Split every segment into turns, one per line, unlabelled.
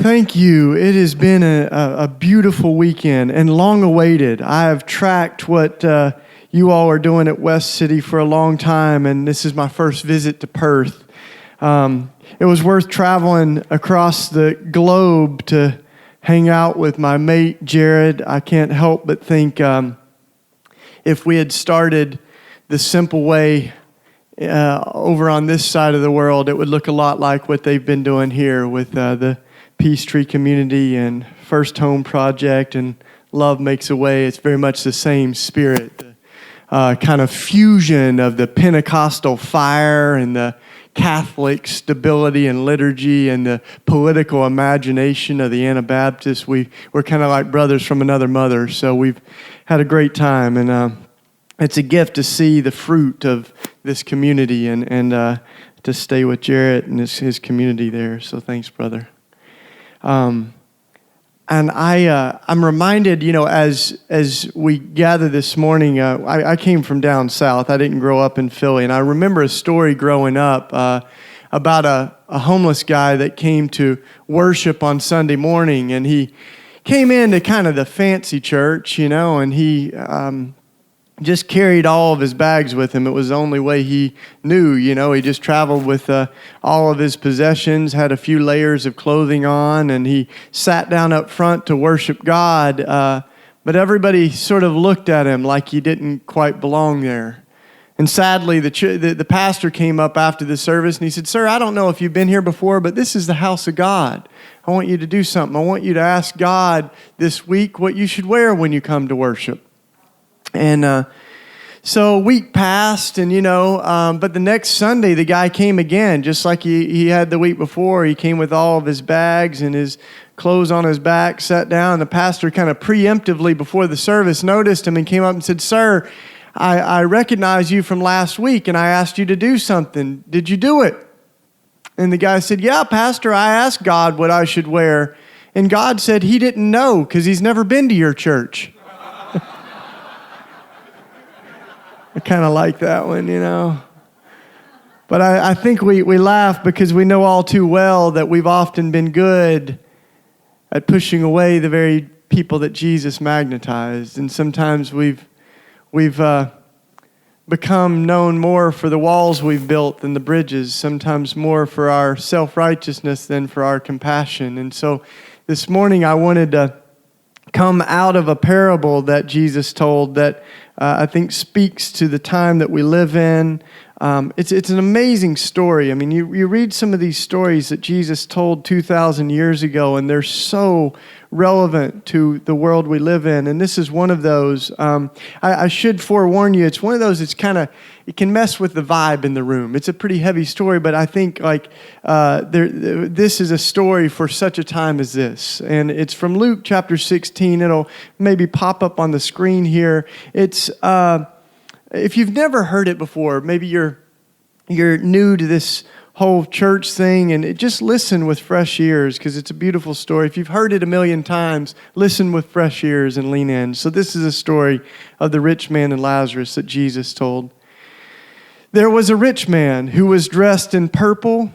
Thank you. It has been a beautiful weekend and long awaited. I have tracked what you all are doing at West City for a long time, and this is my first visit to Perth. It was worth traveling across the globe to hang out with my mate, Jared. I can't help but think if we had started the simple way over on this side of the world, it would look a lot like what they've been doing here with the Peace Tree Community and First Home Project and Love Makes a Way. It's very much the same spirit, the kind of fusion of the Pentecostal fire and the Catholic stability and liturgy and the political imagination of the Anabaptists. We're kind of like brothers from another mother, so we've had a great time, and it's a gift to see the fruit of this community and to stay with Jarrett and his community there. So thanks, brother. And I'm reminded, as we gather this morning, I came from down south. I didn't grow up in Philly, and I remember a story growing up about a homeless guy that came to worship on Sunday morning, and he came into kind of the fancy church, and he just carried all of his bags with him. It was the only way he knew, He just traveled with all of his possessions, had a few layers of clothing on, and he sat down up front to worship God. But everybody sort of looked at him like he didn't quite belong there. And sadly, the pastor came up after the service, and he said, "Sir, I don't know if you've been here before, but this is the house of God. I want you to do something. I want you to ask God this week what you should wear when you come to worship." And so a week passed, and but the next Sunday the guy came again, just like he had the week before. He came with all of his bags and his clothes on his back, sat down. The pastor kind of preemptively before the service noticed him and came up and said, "Sir, I recognize you from last week, and I asked you to do something. Did you do it?" And the guy said, "Yeah, Pastor, I asked God what I should wear, and God said he didn't know because he's never been to your church." I kind of like that one, But I think we laugh because we know all too well that we've often been good at pushing away the very people that Jesus magnetized. And sometimes we've become known more for the walls we've built than the bridges, sometimes more for our self-righteousness than for our compassion. And so this morning I wanted to come out of a parable that Jesus told that I think speaks to the time that we live in. It's an amazing story. I mean, you read some of these stories that Jesus told 2,000 years ago, and they're so relevant to the world we live in. And this is one of those. I should forewarn you, it's one of those that's it can mess with the vibe in the room. It's a pretty heavy story, but I think this is a story for such a time as this. And it's from Luke chapter 16. It'll maybe pop up on the screen here. It's if you've never heard it before, maybe you're new to this whole church thing, and just listen with fresh ears because it's a beautiful story. If you've heard it a million times, listen with fresh ears and lean in. So this is a story of the rich man and Lazarus that Jesus told. There was a rich man who was dressed in purple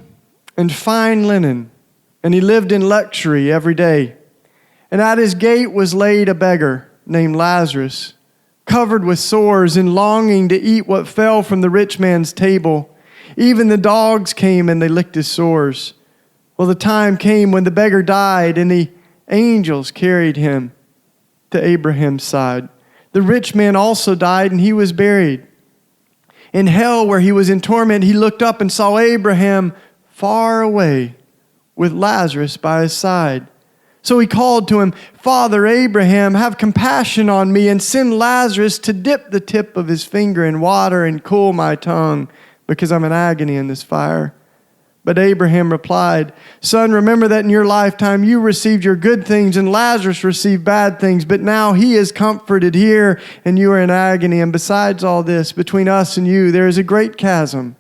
and fine linen, and he lived in luxury every day. And at his gate was laid a beggar named Lazarus, covered with sores and longing to eat what fell from the rich man's table. Even the dogs came and they licked his sores. Well, the time came when the beggar died, and the angels carried him to Abraham's side. The rich man also died, and he was buried. In hell, where he was in torment, he looked up and saw Abraham far away with Lazarus by his side. So he called to him, "Father Abraham, have compassion on me and send Lazarus to dip the tip of his finger in water and cool my tongue, because I'm in agony in this fire." But Abraham replied, "Son, remember that in your lifetime you received your good things and Lazarus received bad things, but now he is comforted here and you are in agony. And besides all this, between us and you there is a great chasm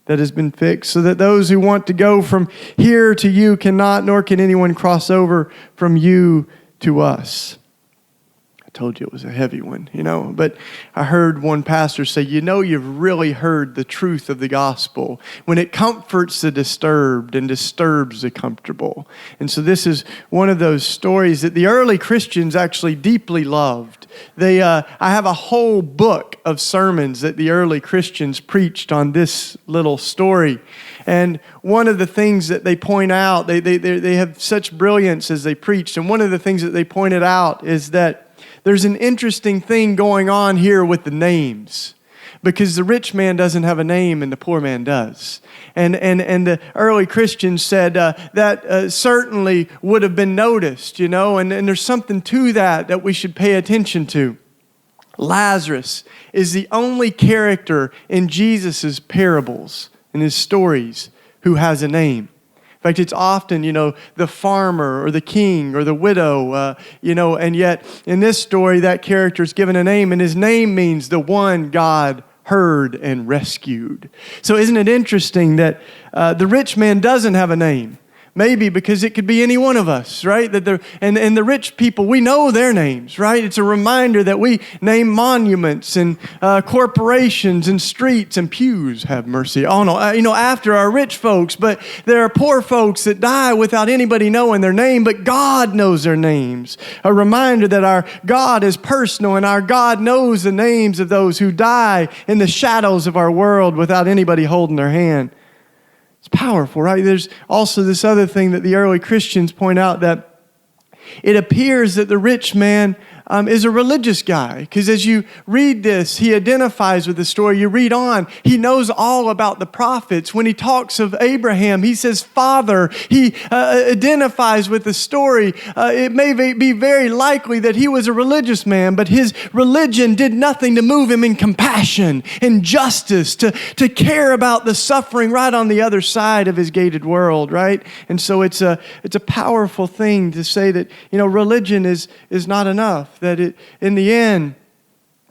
that has been fixed, so that those who want to go from here to you cannot, nor can anyone cross over from you to us." Told you it was a heavy one, But I heard one pastor say, you've really heard the truth of the gospel when it comforts the disturbed and disturbs the comfortable. And so this is one of those stories that the early Christians actually deeply loved. I have a whole book of sermons that the early Christians preached on this little story. And one of the things that they point out, they have such brilliance as they preached. And one of the things that they pointed out is that there's an interesting thing going on here with the names, because the rich man doesn't have a name and the poor man does. And the early Christians said that certainly would have been noticed, and there's something to that we should pay attention to. Lazarus is the only character in Jesus' parables, in his stories, who has a name. In fact, it's often, the farmer or the king or the widow, and yet in this story, that character is given a name, and his name means the one God heard and rescued. So isn't it interesting that the rich man doesn't have a name? Maybe because it could be any one of us, right? And the rich people, we know their names, right? It's a reminder that we name monuments and corporations and streets and pews, have mercy. Oh no, after our rich folks, but there are poor folks that die without anybody knowing their name, but God knows their names. A reminder that our God is personal and our God knows the names of those who die in the shadows of our world without anybody holding their hand. It's powerful, right? There's also this other thing that the early Christians point out, that it appears that the rich man is a religious guy, because as you read this, he identifies with the story. You read on, he knows all about the prophets. When he talks of Abraham, he says, Father. He identifies with the story. It may be very likely that he was a religious man, but his religion did nothing to move him in compassion and justice, to care about the suffering right on the other side of his gated world, right? And so it's a powerful thing to say that, religion is not enough. That in the end,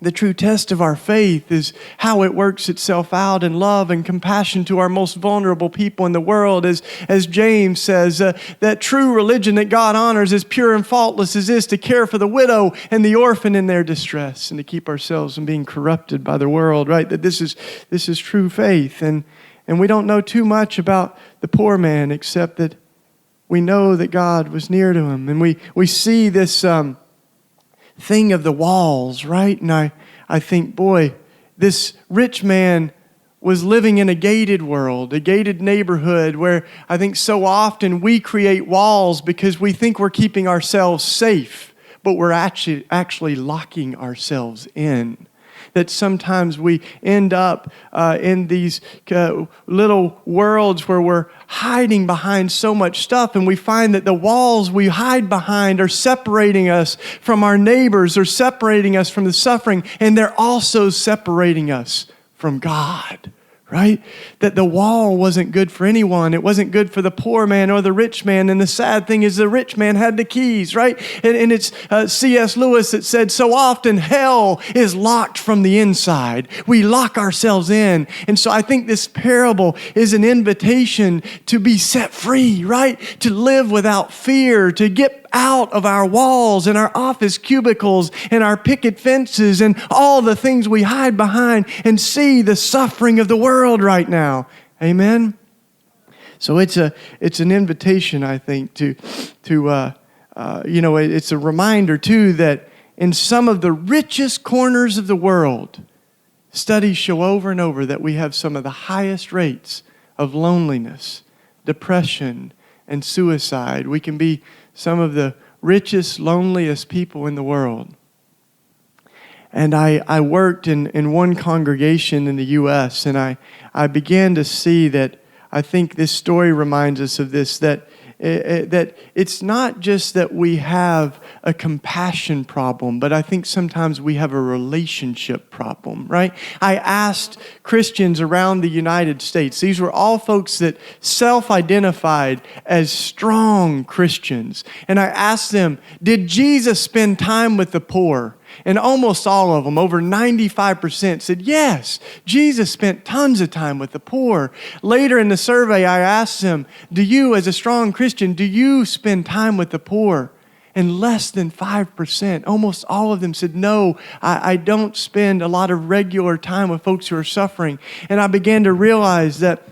the true test of our faith is how it works itself out in love and compassion to our most vulnerable people in the world. As James says, that true religion that God honors is pure and faultless as is to care for the widow and the orphan in their distress, and to keep ourselves from being corrupted by the world, right? That this is true faith. And we don't know too much about the poor man, except that we know that God was near to him. And we see this thing of the walls, right? And I think, boy, this rich man was living in a gated world, a gated neighborhood, where I think so often we create walls because we think we're keeping ourselves safe, but we're actually locking ourselves in. That sometimes we end up in these little worlds where we're hiding behind so much stuff, and we find that the walls we hide behind are separating us from our neighbors, or separating us from the suffering, and they're also separating us from God. Right? That the wall wasn't good for anyone. It wasn't good for the poor man or the rich man. And the sad thing is the rich man had the keys, right? And it's C.S. Lewis that said, so often hell is locked from the inside. We lock ourselves in. And so I think this parable is an invitation to be set free, right? To live without fear, to get out of our walls and our office cubicles and our picket fences and all the things we hide behind, and see the suffering of the world right now. Amen? So it's an invitation, I think, to it's a reminder too that in some of the richest corners of the world, studies show over and over that we have some of the highest rates of loneliness, depression, and suicide. We can be some of the richest, loneliest people in the world. And I worked in one congregation in the U.S., and I began to see that I think this story reminds us of this, that it's not just that we have a compassion problem, but I think sometimes we have a relationship problem, right? I asked Christians around the United States, these were all folks that self-identified as strong Christians, and I asked them, did Jesus spend time with the poor? And almost all of them, over 95%, said, yes, Jesus spent tons of time with the poor. Later in the survey, I asked them, do you, as a strong Christian, do you spend time with the poor? And less than 5%, almost all of them said, no, I don't spend a lot of regular time with folks who are suffering. And I began to realize that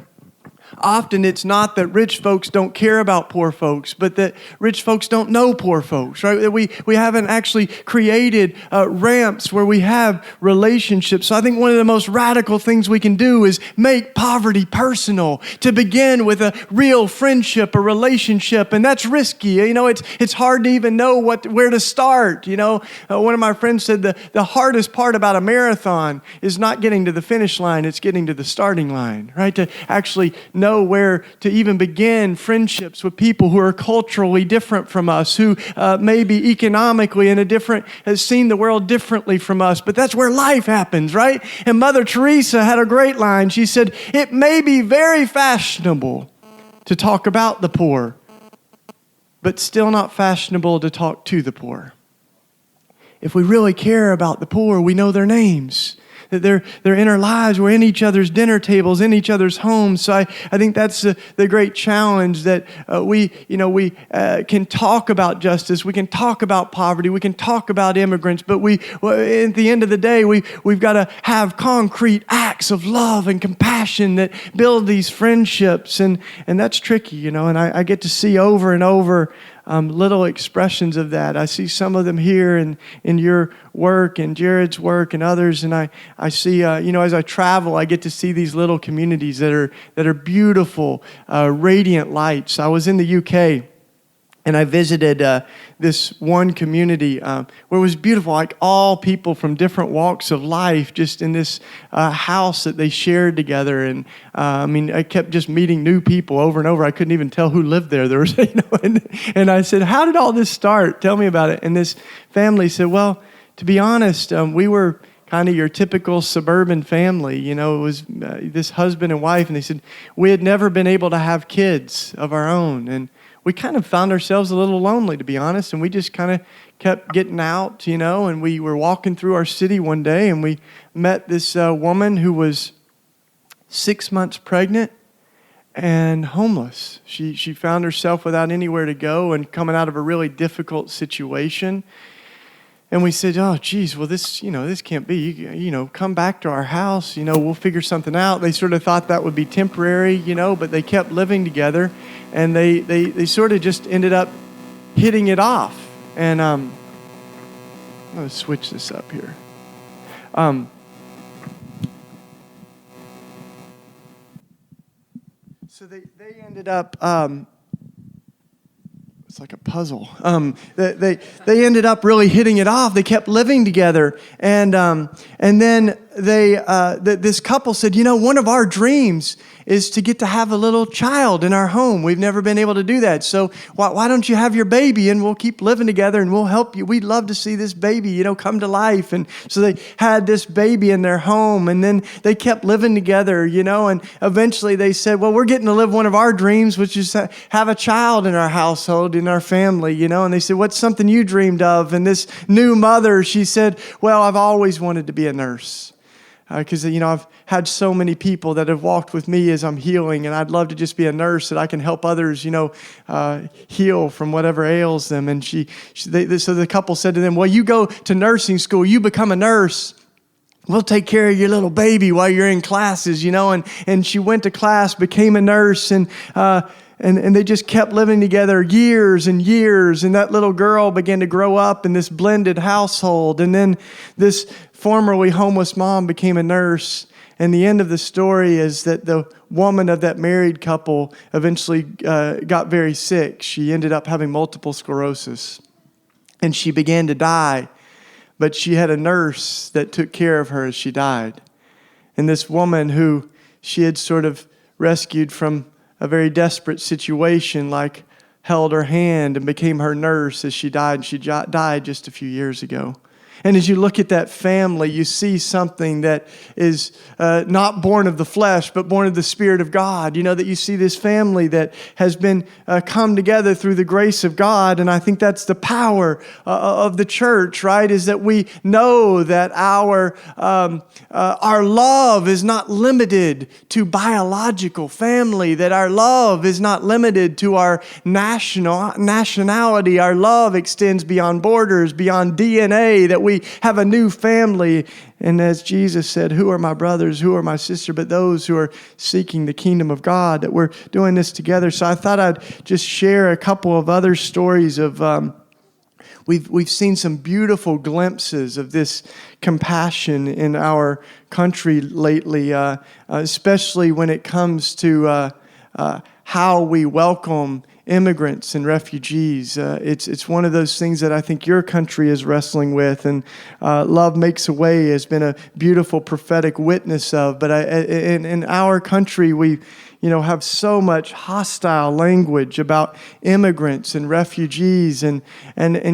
often it's not that rich folks don't care about poor folks, but that rich folks don't know poor folks, right? That we haven't actually created ramps where we have relationships. So I think one of the most radical things we can do is make poverty personal, to begin with a real friendship, a relationship, and that's risky. You know, it's hard to even know where to start. You know, one of my friends said the hardest part about a marathon is not getting to the finish line, it's getting to the starting line, right? To actually know where to even begin friendships with people who are culturally different from us, who maybe economically has seen the world differently from us. But that's where life happens, right? And Mother Teresa had a great line. She said, "It may be very fashionable to talk about the poor, but still not fashionable to talk to the poor." If we really care about the poor, we know their names. That they're in our lives. We're in each other's dinner tables, in each other's homes. So I think that's the great challenge, that we can talk about justice. We can talk about poverty. We can talk about immigrants. But at the end of the day, we've got to have concrete acts of love and compassion that build these friendships. And that's tricky, you know. And I get to see over and over little expressions of that. I see some of them here in your work and Jared's work and others, and I see, as I travel, I get to see these little communities that are beautiful, radiant lights. I was in the UK, and I visited this one community where it was beautiful, like all people from different walks of life, just in this house that they shared together. And I kept just meeting new people over and over. I couldn't even tell who lived there. There was, and I said, "How did all this start? Tell me about it." And this family said, "Well, to be honest, we were kind of your typical suburban family. You know, it was this husband and wife, and they said we had never been able to have kids of our own, and we kind of found ourselves a little lonely, to be honest, and we just kind of kept getting out, you know, and we were walking through our city one day, and we met this woman who was 6 months pregnant and homeless. She found herself without anywhere to go and coming out of a really difficult situation. And we said, "Oh, geez, well, this can't be. Come back to our house. We'll figure something out." They sort of thought that would be temporary, but they kept living together, and they sort of just ended up hitting it off. And I'm going to switch this up here. So they ended up. It's like a puzzle. They ended up really hitting it off. They kept living together, and then this couple said, "One of our dreams is to get to have a little child in our home. We've never been able to do that. So why don't you have your baby, and we'll keep living together, and we'll help you. We'd love to see this baby, come to life." And so they had this baby in their home, and then they kept living together, and eventually they said, "Well, we're getting to live one of our dreams, which is to have a child in our household, in our family, And they said, "What's something you dreamed of?" And this new mother, she said, "Well, I've always wanted to be a nurse. Because, I've had so many people that have walked with me as I'm healing, and I'd love to just be a nurse that I can help others, heal from whatever ails them." And so the couple said to them, "Well, you go to nursing school, you become a nurse. We'll take care of your little baby while you're in classes, And she went to class, became a nurse, and they just kept living together years and years. And that little girl began to grow up in this blended household. And then this formerly homeless mom became a nurse. And the end of the story is that the woman of that married couple eventually got very sick. She ended up having multiple sclerosis. And she began to die. But she had a nurse that took care of her as she died. And this woman who she had sort of rescued from a very desperate situation, held her hand and became her nurse as she died. And she died just a few years ago. And as you look at that family, you see something that is not born of the flesh, but born of the Spirit of God. You know, that you see this family that has been come together through the grace of God. And I think that's the power of the church, right? Is that we know that our love is not limited to biological family, that our love is not limited to our nationality. Our love extends beyond borders, beyond DNA, that we have a new family. And as Jesus said, who are my brothers, who are my sister, but those who are seeking the kingdom of God, that we're doing this together. So I thought I'd just share a couple of other stories of, we've seen some beautiful glimpses of this compassion in our country lately, especially when it comes to how we welcome immigrants and refugees. It's one of those things that I think your country is wrestling with, and Love Makes a Way has been a beautiful prophetic witness of. But in our country, we have so much hostile language about immigrants and refugees. And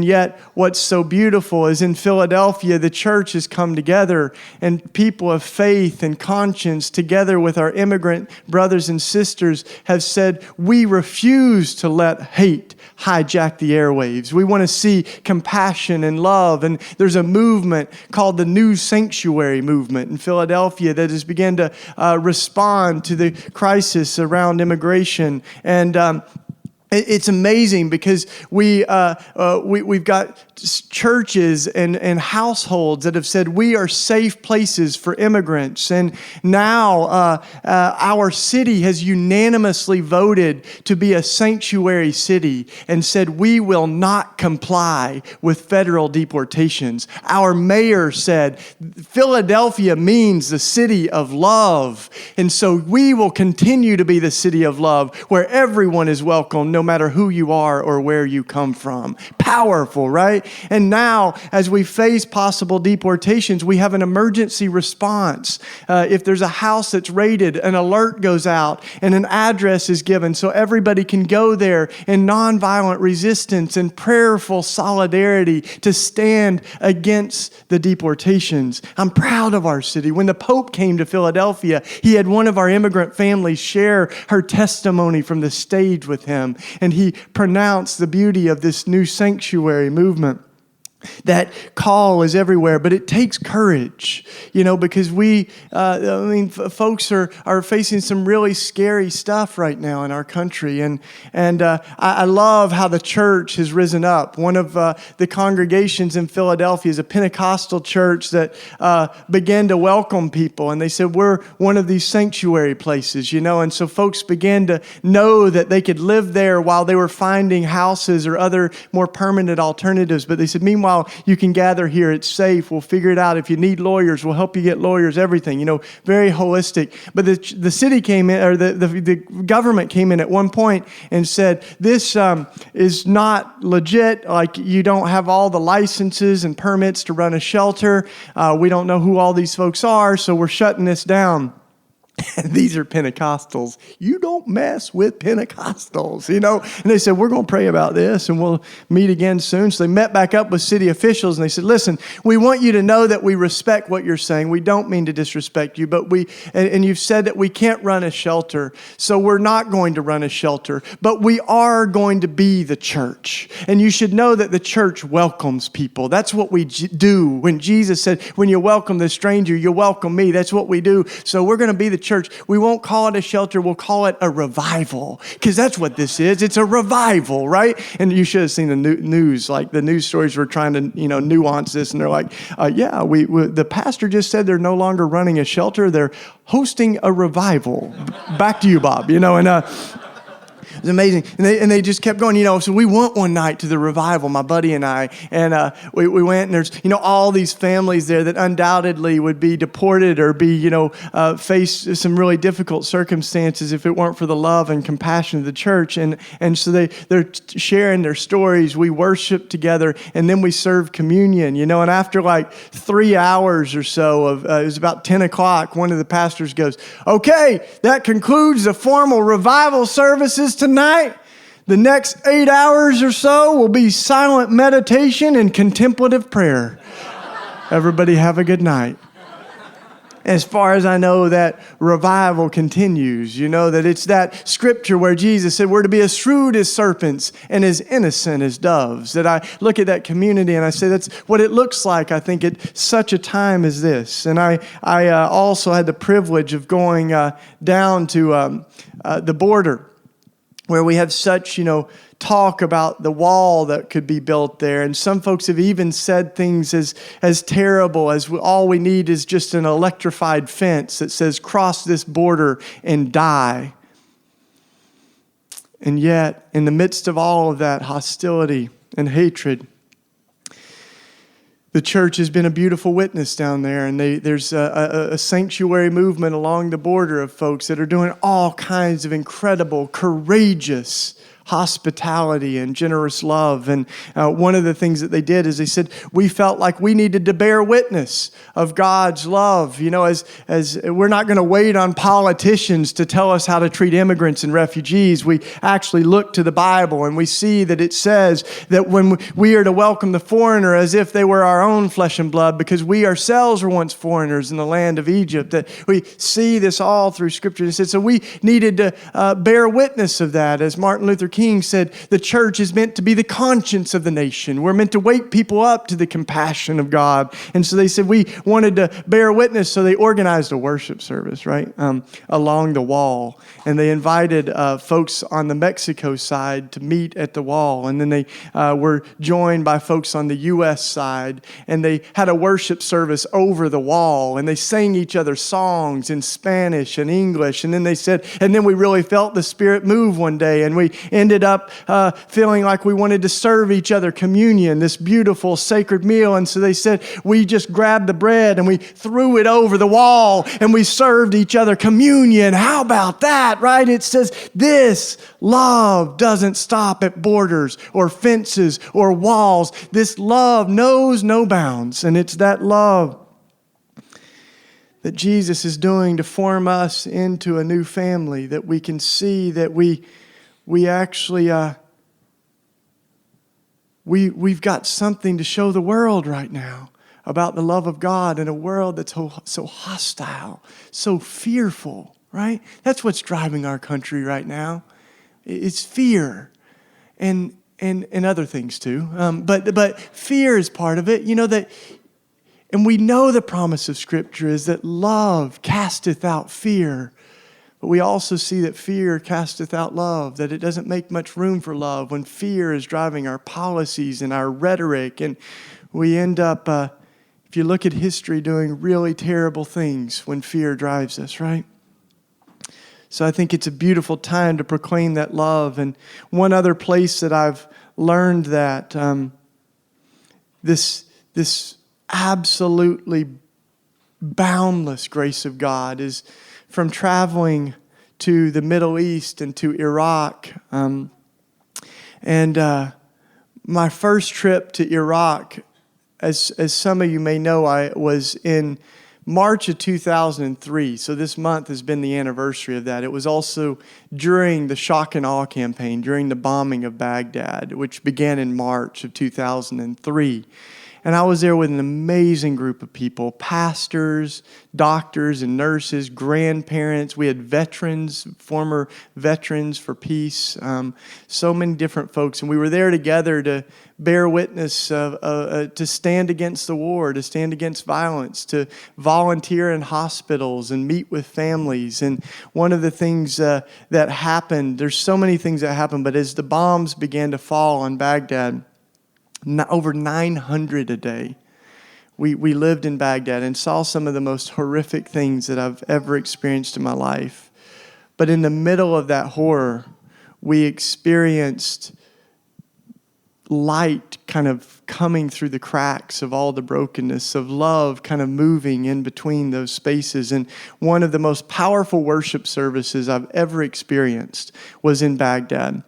yet what's so beautiful is in Philadelphia, the church has come together, and people of faith and conscience, together with our immigrant brothers and sisters, have said, we refuse to let hate hijack the airwaves. We want to see compassion and love. And there's a movement called the New Sanctuary movement in Philadelphia that has begun to respond to the crisis around immigration. And it's amazing because we've got churches and households that have said we are safe places for immigrants. And now our city has unanimously voted to be a sanctuary city and said we will not comply with federal deportations. Our mayor said Philadelphia means the city of love. And so we will continue to be the city of love where everyone is welcome, no matter who you are or where you come from. Powerful, right? And now, as we face possible deportations, we have an emergency response. If there's a house that's raided, an alert goes out and an address is given so everybody can go there in nonviolent resistance and prayerful solidarity to stand against the deportations. I'm proud of our city. When the Pope came to Philadelphia, he had one of our immigrant families share her testimony from the stage with him, and he pronounced the beauty of this new sanctuary movement. That call is everywhere, but it takes courage, because folks are facing some really scary stuff right now in our country. And I love how the church has risen up. One of the congregations in Philadelphia is a Pentecostal church that began to welcome people. And they said, we're one of these sanctuary places, And so folks began to know that they could live there while they were finding houses or other more permanent alternatives. But they said, meanwhile, you can gather here. It's safe. We'll figure it out. If you need lawyers, we'll help you get lawyers, everything, very holistic. But the city came in, or the government came in at one point and said, this is not legit. Like, you don't have all the licenses and permits to run a shelter. We don't know who all these folks are, so we're shutting this down. And these are Pentecostals. You don't mess with Pentecostals, And they said, we're going to pray about this and we'll meet again soon. So they met back up with city officials and they said, listen, we want you to know that we respect what you're saying. We don't mean to disrespect you, but and you've said that we can't run a shelter. So we're not going to run a shelter, but we are going to be the church. And you should know that the church welcomes people. That's what we do. When Jesus said, when you welcome the stranger, you welcome me. That's what we do. So we're going to be the church. We won't call it a shelter. We'll call it a revival, because that's what this is. It's a revival, right? And you should have seen the news. Like, the news stories were trying to, nuance this, and they're like, the pastor just said they're no longer running a shelter. They're hosting a revival. Back to you, Bob. It was amazing. And they just kept going, So we went one night to the revival, my buddy and I, and we went, and there's, all these families there that undoubtedly would be deported or be, face some really difficult circumstances if it weren't for the love and compassion of the church. And so they're sharing their stories. We worship together, and then we serve communion, And after like 3 hours or so it was about 10 o'clock, one of the pastors goes, okay, that concludes the formal revival services tonight. The next 8 hours or so will be silent meditation and contemplative prayer. Everybody have a good night. As far as I know, that revival continues. You know, that it's that scripture where Jesus said we're to be as shrewd as serpents and as innocent as doves. That I look at that community and I say that's what it looks like, I think, at such a time as this. And I also had the privilege of going down to the border, where we have such, talk about the wall that could be built there. And some folks have even said things as terrible as all we need is just an electrified fence that says, cross this border and die. And yet, in the midst of all of that hostility and hatred, the church has been a beautiful witness down there, and there's a sanctuary movement along the border of folks that are doing all kinds of incredible, courageous hospitality and generous love. And one of the things that they did is they said, we felt like we needed to bear witness of God's love. As we're not going to wait on politicians to tell us how to treat immigrants and refugees. We actually look to the Bible and we see that it says that when we are to welcome the foreigner as if they were our own flesh and blood, because we ourselves were once foreigners in the land of Egypt, that we see this all through Scripture. And said, so we needed to bear witness of that. As Martin Luther King said, the church is meant to be the conscience of the nation. We're meant to wake people up to the compassion of God. And so they said we wanted to bear witness, so they organized a worship service, right, along the wall. And they invited folks on the Mexico side to meet at the wall. And then they were joined by folks on the U.S. side. And they had a worship service over the wall. And they sang each other songs in Spanish and English. And then they said, and then we really felt the Spirit move one day. And we ended up feeling like we wanted to serve each other communion, this beautiful sacred meal. And so they said, we just grabbed the bread and we threw it over the wall and we served each other communion. How about that, right? It says this love doesn't stop at borders or fences or walls. This love knows no bounds. And it's that love that Jesus is doing to form us into a new family, that we can see that we actually, we've got something to show the world right now about the love of God in a world that's so hostile, so fearful, right? That's what's driving our country right now. It's fear and other things too. But fear is part of it. And we know the promise of Scripture is that love casteth out fear. But we also see that fear casteth out love, that it doesn't make much room for love when fear is driving our policies and our rhetoric. And we end up, if you look at history, doing really terrible things when fear drives us, right? So I think it's a beautiful time to proclaim that love. And one other place that I've learned that this absolutely boundless grace of God is from traveling to the Middle East and to Iraq. My first trip to Iraq, as some of you may know, I was in March of 2003. So this month has been the anniversary of that. It was also during the shock and awe campaign, during the bombing of Baghdad, which began in March of 2003. And I was there with an amazing group of people, pastors, doctors and nurses, grandparents. We had veterans, former veterans for peace, so many different folks. And we were there together to bear witness, to stand against the war, to stand against violence, to volunteer in hospitals and meet with families. And one of the things that happened, there's so many things that happened, but as the bombs began to fall on Baghdad, over 900 a day. We lived in Baghdad and saw some of the most horrific things that I've ever experienced in my life. But in the middle of that horror, we experienced light kind of coming through the cracks of all the brokenness, of love kind of moving in between those spaces. And one of the most powerful worship services I've ever experienced was in Baghdad.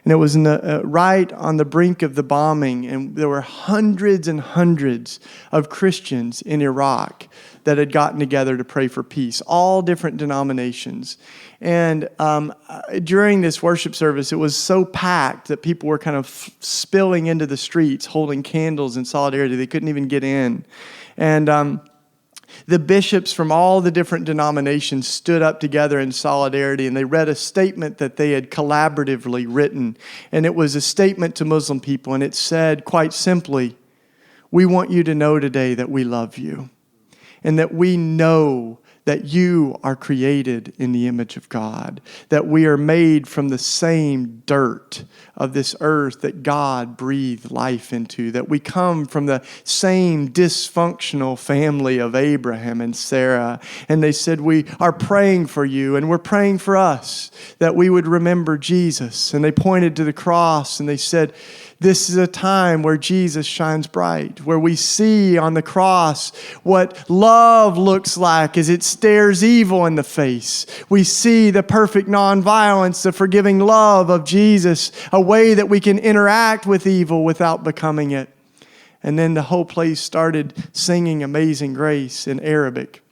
And it was right on the brink of the bombing, and there were hundreds and hundreds of Christians in Iraq that had gotten together to pray for peace, all different denominations. And during this worship service, it was so packed that people were kind of spilling into the streets, holding candles in solidarity. They couldn't even get in. And the bishops from all the different denominations stood up together in solidarity, and they read a statement that they had collaboratively written. And it was a statement to Muslim people, and it said quite simply, "We want you to know today that we love you, and that we know that you are created in the image of God, that we are made from the same dirt of this earth that God breathed life into, that we come from the same dysfunctional family of Abraham and Sarah." And they said, "We are praying for you, and we're praying for us, that we would remember Jesus." And they pointed to the cross, and they said, this is a time where Jesus shines bright, where we see on the cross what love looks like as it stares evil in the face. We see the perfect nonviolence, the forgiving love of Jesus, a way that we can interact with evil without becoming it. And then the whole place started singing Amazing Grace in Arabic.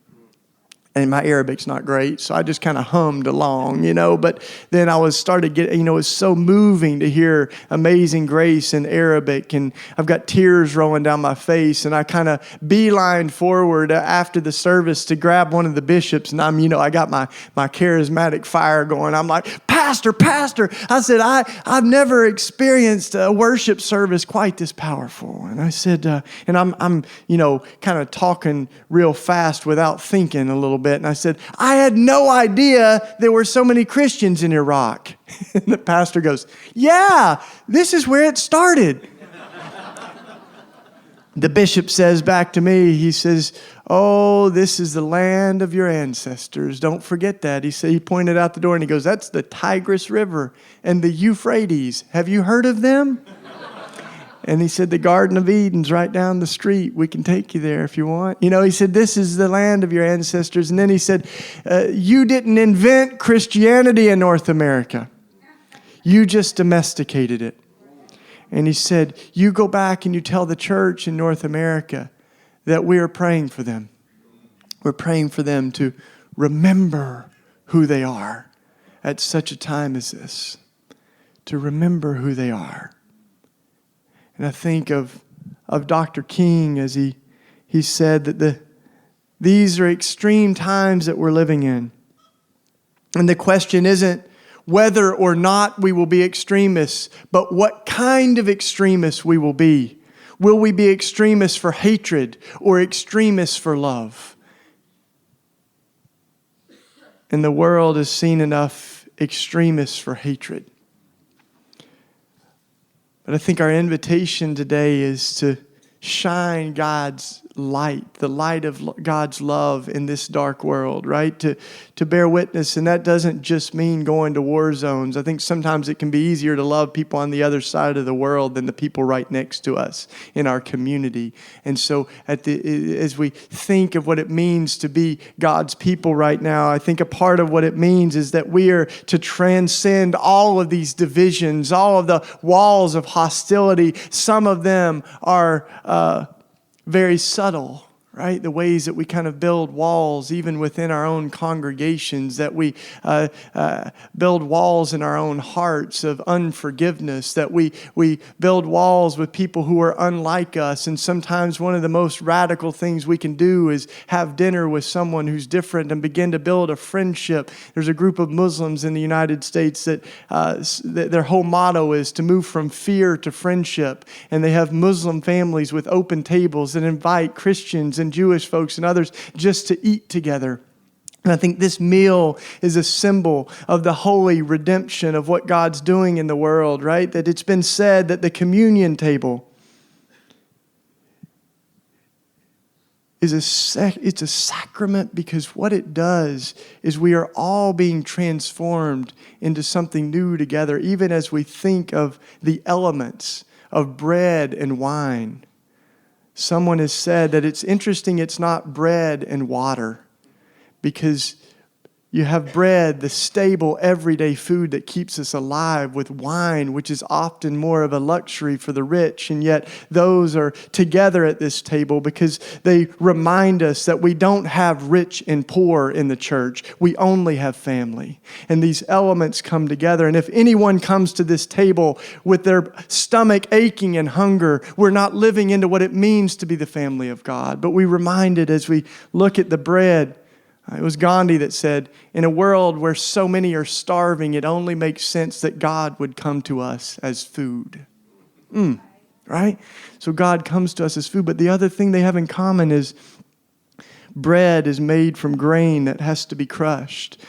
And my Arabic's not great, so I just kind of hummed along, But then I started getting, it was so moving to hear Amazing Grace in Arabic. And I've got tears rolling down my face. And I kind of beelined forward after the service to grab one of the bishops. And I got my charismatic fire going. I'm like, Pastor. I said, I've never experienced a worship service quite this powerful. And I said, and I'm kind of talking real fast without thinking a little bit. And I said, I had no idea there were so many Christians in Iraq. And the pastor goes, yeah, this is where it started. The bishop says back to me, he says, oh, this is the land of your ancestors. Don't forget that. He pointed out the door and he goes, that's the Tigris River and the Euphrates. Have you heard of them? And he said, the Garden of Eden's right down the street. We can take you there if you want. He said, this is the land of your ancestors. And then he said, you didn't invent Christianity in North America. You just domesticated it. And he said, you go back and you tell the church in North America that we are praying for them. We're praying for them to remember who they are at such a time as this. To remember who they are. And I think of Dr. King as he said that these are extreme times that we're living in. And the question isn't whether or not we will be extremists, but what kind of extremists we will be. Will we be extremists for hatred or extremists for love? And the world has seen enough extremists for hatred. But I think our invitation today is to shine God's light, the light of God's love in this dark world, right? To bear witness. And that doesn't just mean going to war zones. I think sometimes it can be easier to love people on the other side of the world than the people right next to us in our community. And so as we think of what it means to be God's people right now, I think a part of what it means is that we are to transcend all of these divisions, all of the walls of hostility. Some of them are very subtle, right? The ways that we kind of build walls even within our own congregations, that we build walls in our own hearts of unforgiveness, that we build walls with people who are unlike us. And sometimes one of the most radical things we can do is have dinner with someone who's different and begin to build a friendship. There's a group of Muslims in the United States that their whole motto is to move from fear to friendship. And they have Muslim families with open tables that invite Christians and Jewish folks and others just to eat together. And I think this meal is a symbol of the holy redemption of what God's doing in the world, right? That it's been said that the communion table is it's a sacrament, because what it does is we are all being transformed into something new together, even as we think of the elements of bread and wine. Someone has said that it's interesting it's not bread and water, because You have bread, the stable, everyday food that keeps us alive, with wine, which is often more of a luxury for the rich. And yet those are together at this table because they remind us that we don't have rich and poor in the church. We only have family. And these elements come together. And if anyone comes to this table with their stomach aching and hunger, we're not living into what it means to be the family of God. But we reminded as we look at the bread. It was Gandhi that said, in a world where so many are starving, it only makes sense that God would come to us as food. Right? So God comes to us as food. But the other thing they have in common is bread is made from grain that has to be crushed.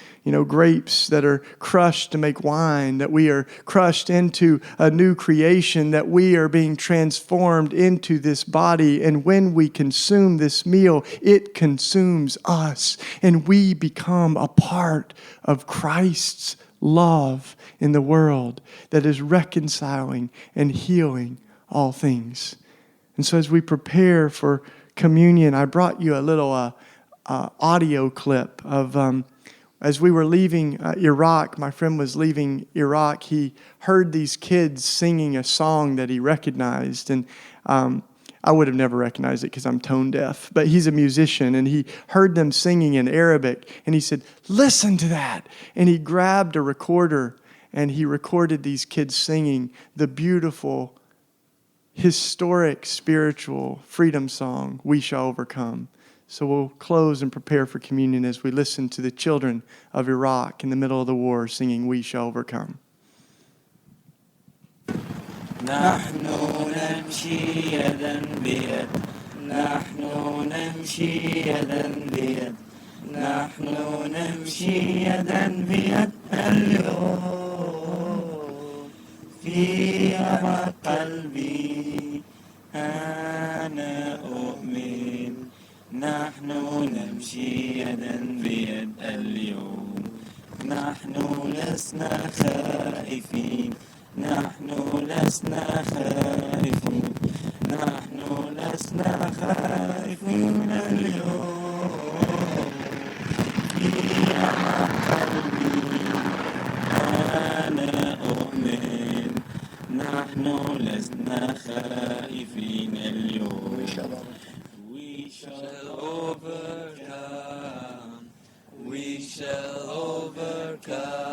Grapes that are crushed to make wine, that we are crushed into a new creation, that we are being transformed into this body. And when we consume this meal, it consumes us. And we become a part of Christ's love in the world that is reconciling and healing all things. And so as we prepare for communion, I brought you a little audio clip of... As we were leaving Iraq, my friend was leaving Iraq, he heard these kids singing a song that he recognized. And I would have never recognized it because I'm tone deaf. But he's a musician, and he heard them singing in Arabic. And he said, listen to that. And he grabbed a recorder, and he recorded these kids singing the beautiful, historic, spiritual freedom song, We Shall Overcome. So we'll close and prepare for communion as we listen to the children of Iraq in the middle of the war singing, We Shall Overcome.
نحن نمشي يدا بيد نحن نمشي يدا بيد نحن نمشي يدا بيد اليوم في أعماق قلبي أنا أؤمن نحن نمشي يدا بيد اليوم نحن لسنا خائفين نحن لسنا خائفين نحن لسنا خائفين اليوم في أعماق قلبي أنا أؤمن نحن لسنا خائفين اليوم We shall overcome. We shall overcome.